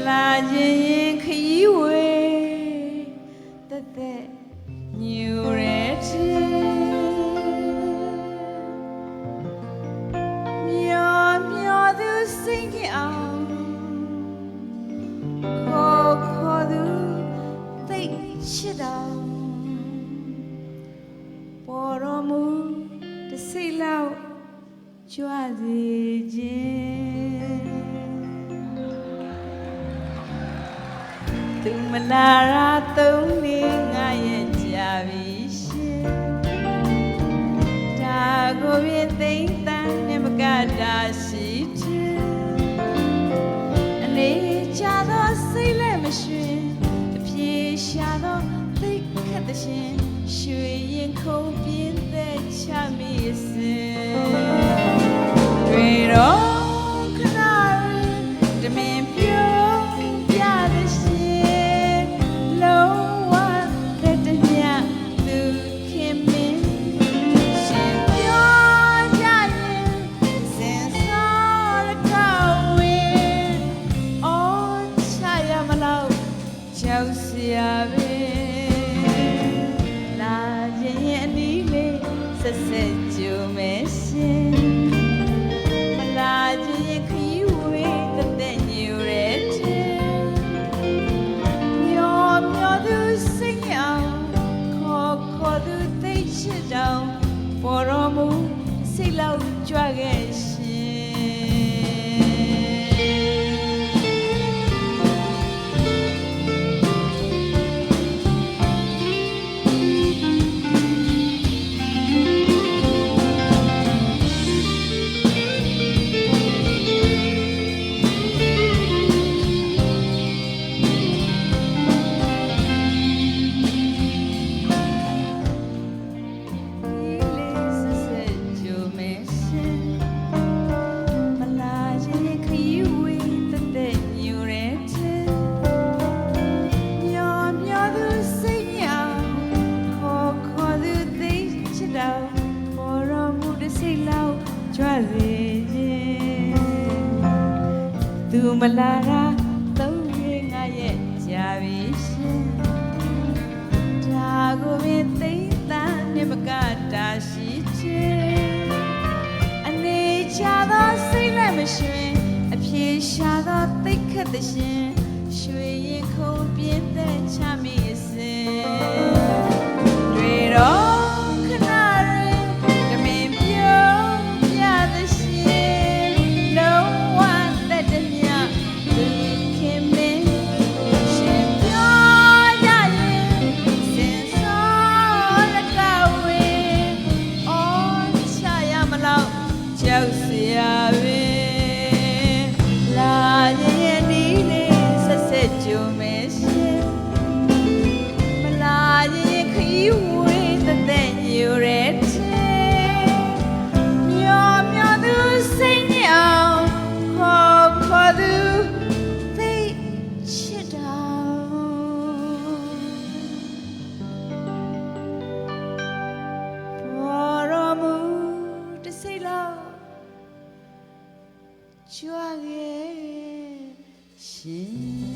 လာခြင်းရင်ခရီးဝေးတက်တက်ညူရဲချေမျောမျောသူစိတ်ကြီးအောင်ခေါ်သူသိချစ်တော်ပေါ်တော်မူတစိတ်လောက်ကြွစေခြင်းသူမလာရာ3-5ရက်ကြာပြီရှင်ဒါကိုပြည့်သိမ့်တန်းနဲ့မကတာရှိတယ်အနေချသောစိတ်လည်းမရွှင်အပြေရှာသောသိခတ်တဲ့ရှင်ရွှေရင်ခုန်ပြင်းတဲ့ချမိစဉ်တွေတော့ခဏတမင်ပြုံးပြတဲ့ရှင်လုံးဝတဲ့တညသူခင်မင်းရှင်ပြောကြရင်စင်စောရကောင်းဝင်အော်ချရမလို့ကြောက်စရာပဲလာရင်အနီးလေးဆက်ဆက်ကြုံမယ်ရှင်မလာခြင်းခရီးဝေးတဲ့ညူရဲတဲ့မျောမျောသူစိတ်အောင်ခေါ်သူသိချစ်တော်ပေါ်တော်မူစိတ်လောက်ကြွခဲ့ရှင်သူမလာတာ3-5ရက်ကြာပြီရှင်ဒါကိုပြည့်သိမ့်တန်းနဲ့မကတာရှိတယ်အနေချသောစိတ်လည်းမရွှင်အပြေရှာသောသိခတ်တဲ့ရှင်ရွှေရင်ခုန်ပြင်းတဲ့ချမိစဉ်တွေတော့ကြောက်စရာပဲလာရင်ဒီလေးဆက်ဆက်ကြုံမယ်ရှင်မလာရင်ခရီးဝေးတဲ့ညူရဲတဲ့မျောမျောသူစိတ်နဲ့အောင်ခေါ်သူသိချစ်တော်ပေါ်တော်မူတစိတ်လောက်ကြွခဲ့ရှင်